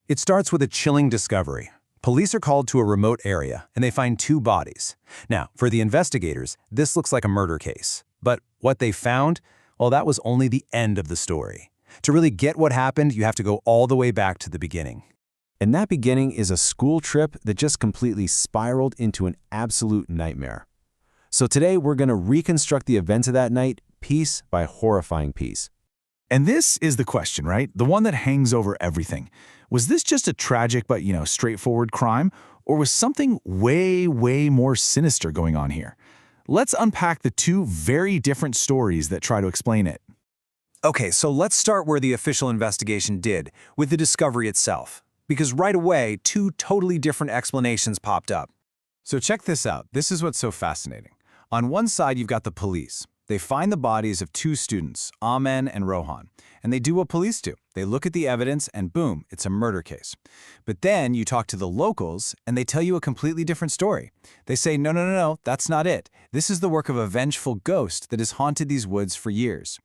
It starts with a chilling discovery. Police are called to a remote area, and they find two bodies. Now, for the investigators, this looks like a murder case. But what they found? Well, that was only the end of the story. To really get what happened, you have to go all the way back to the beginning. And that beginning is a school trip that just completely spiraled into an absolute nightmare. So today we're going to reconstruct the events of that night, piece by horrifying piece. And this is the question, right? The one that hangs over everything. Was this just a tragic but, straightforward crime? Or was something way, way more sinister going on here? Let's unpack the two very different stories that try to explain it. Okay, so let's start where the official investigation did, with the discovery itself. Because right away, two totally different explanations popped up. So check this out. This is what's so fascinating. On one side, you've got the police. They find the bodies of two students, Amen and Rohan, and they do what police do. They look at the evidence and boom, it's a murder case. But then you talk to the locals and they tell you a completely different story. They say, no, that's not it. This is the work of a vengeful ghost that has haunted these woods for years.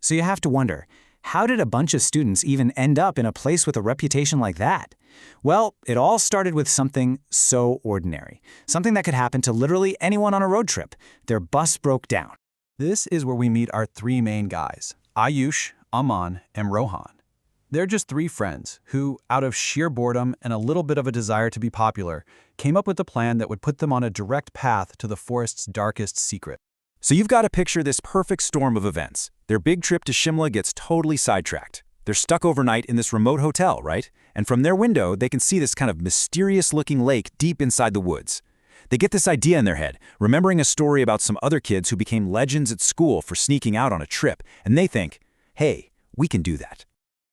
So you have to wonder, how did a bunch of students even end up in a place with a reputation like that? Well, it all started with something so ordinary. Something that could happen to literally anyone on a road trip. Their bus broke down. This is where we meet our three main guys, Ayush, Aman, and Rohan. They're just three friends who, out of sheer boredom and a little bit of a desire to be popular, came up with a plan that would put them on a direct path to the forest's darkest secret. So you've got to picture this perfect storm of events. Their big trip to Shimla gets totally sidetracked. They're stuck overnight in this remote hotel, right? And from their window, they can see this kind of mysterious-looking lake deep inside the woods. They get this idea in their head, remembering a story about some other kids who became legends at school for sneaking out on a trip, and they think, hey, we can do that.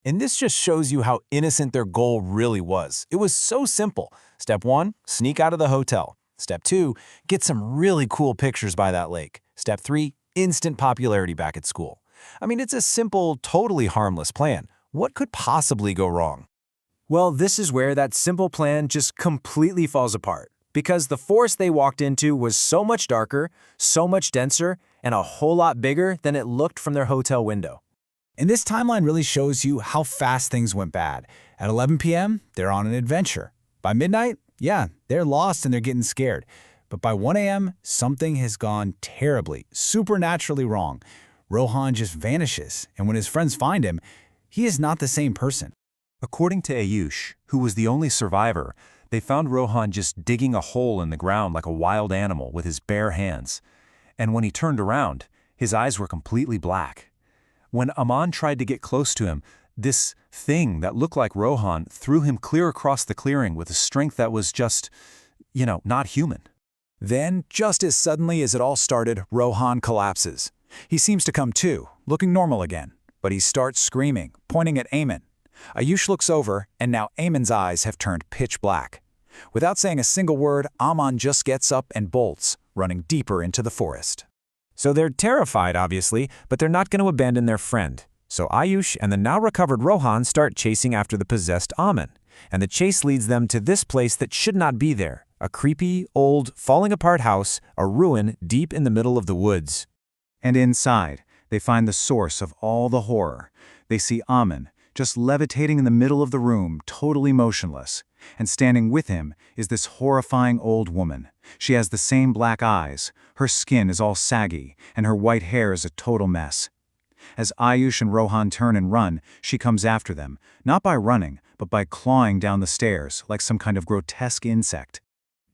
And this just shows you how innocent their goal really was. It was so simple. Step 1, sneak out of the hotel. Step 2, get some really cool pictures by that lake. Step 3, instant popularity back at school. I mean, it's a simple, totally harmless plan. What could possibly go wrong? Well, this is where that simple plan just completely falls apart. Because the forest they walked into was so much darker, so much denser, and a whole lot bigger than it looked from their hotel window. And this timeline really shows you how fast things went bad. At 11 p.m., they're on an adventure. By midnight, yeah, they're lost and they're getting scared. But by 1 a.m., something has gone terribly, supernaturally wrong. Rohan just vanishes, and when his friends find him, he is not the same person. According to Ayush, who was the only survivor, they found Rohan just digging a hole in the ground like a wild animal with his bare hands. And when he turned around, his eyes were completely black. When Aman tried to get close to him, this thing that looked like Rohan threw him clear across the clearing with a strength that was just, not human. Then, just as suddenly as it all started, Rohan collapses. He seems to come to, looking normal again, but he starts screaming, pointing at Amen. Ayush looks over, and now Amen's eyes have turned pitch black. Without saying a single word, Aman just gets up and bolts, running deeper into the forest. So they're terrified, obviously, but they're not going to abandon their friend. So Ayush and the now-recovered Rohan start chasing after the possessed Amen. And the chase leads them to this place that should not be there. A creepy, old, falling-apart house, a ruin deep in the middle of the woods. And inside, they find the source of all the horror. They see Amen, just levitating in the middle of the room, totally motionless. And standing with him is this horrifying old woman. She has the same black eyes, her skin is all saggy, and her white hair is a total mess. As Ayush and Rohan turn and run, she comes after them, not by running, but by clawing down the stairs like some kind of grotesque insect.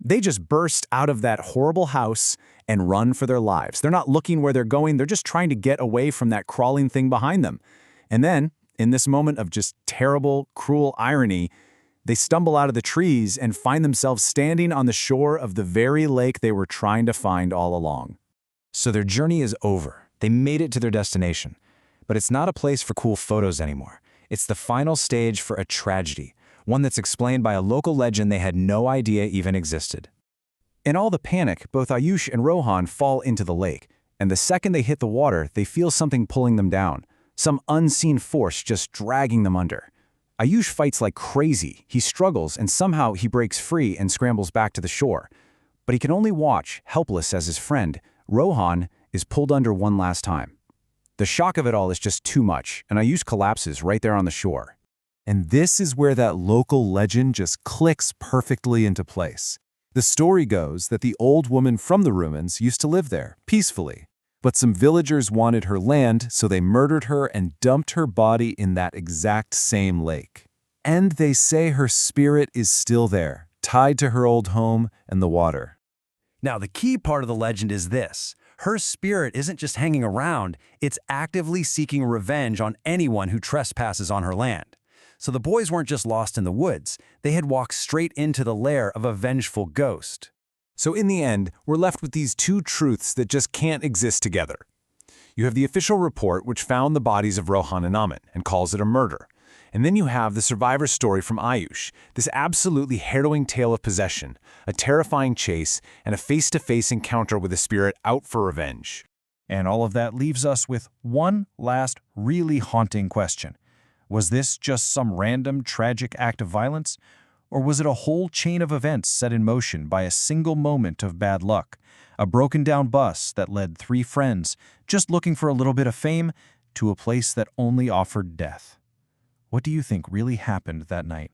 They just burst out of that horrible house and run for their lives. They're not looking where they're going, they're just trying to get away from that crawling thing behind them. And then, in this moment of just terrible, cruel irony, they stumble out of the trees and find themselves standing on the shore of the very lake they were trying to find all along. So their journey is over. They made it to their destination. But it's not a place for cool photos anymore. It's the final stage for a tragedy, one that's explained by a local legend they had no idea even existed. In all the panic, both Ayush and Rohan fall into the lake, and the second they hit the water, they feel something pulling them down, some unseen force just dragging them under. Ayush fights like crazy. He struggles, and somehow he breaks free and scrambles back to the shore. But he can only watch, helpless as his friend, Rohan, is pulled under one last time. The shock of it all is just too much, and Ayush collapses right there on the shore. And this is where that local legend just clicks perfectly into place. The story goes that the old woman from the ruins used to live there, peacefully. But some villagers wanted her land, so they murdered her and dumped her body in that exact same lake. And they say her spirit is still there, tied to her old home and the water. Now, the key part of the legend is this. Her spirit isn't just hanging around, it's actively seeking revenge on anyone who trespasses on her land. So the boys weren't just lost in the woods, they had walked straight into the lair of a vengeful ghost. So in the end, we're left with these two truths that just can't exist together. You have the official report which found the bodies of Rohan and Amen and calls it a murder. And then you have the survivor's story from Ayush, this absolutely harrowing tale of possession, a terrifying chase, and a face-to-face encounter with a spirit out for revenge. And all of that leaves us with one last really haunting question. Was this just some random tragic act of violence? Or was it a whole chain of events set in motion by a single moment of bad luck? A broken-down bus that led three friends, just looking for a little bit of fame, to a place that only offered death. What do you think really happened that night?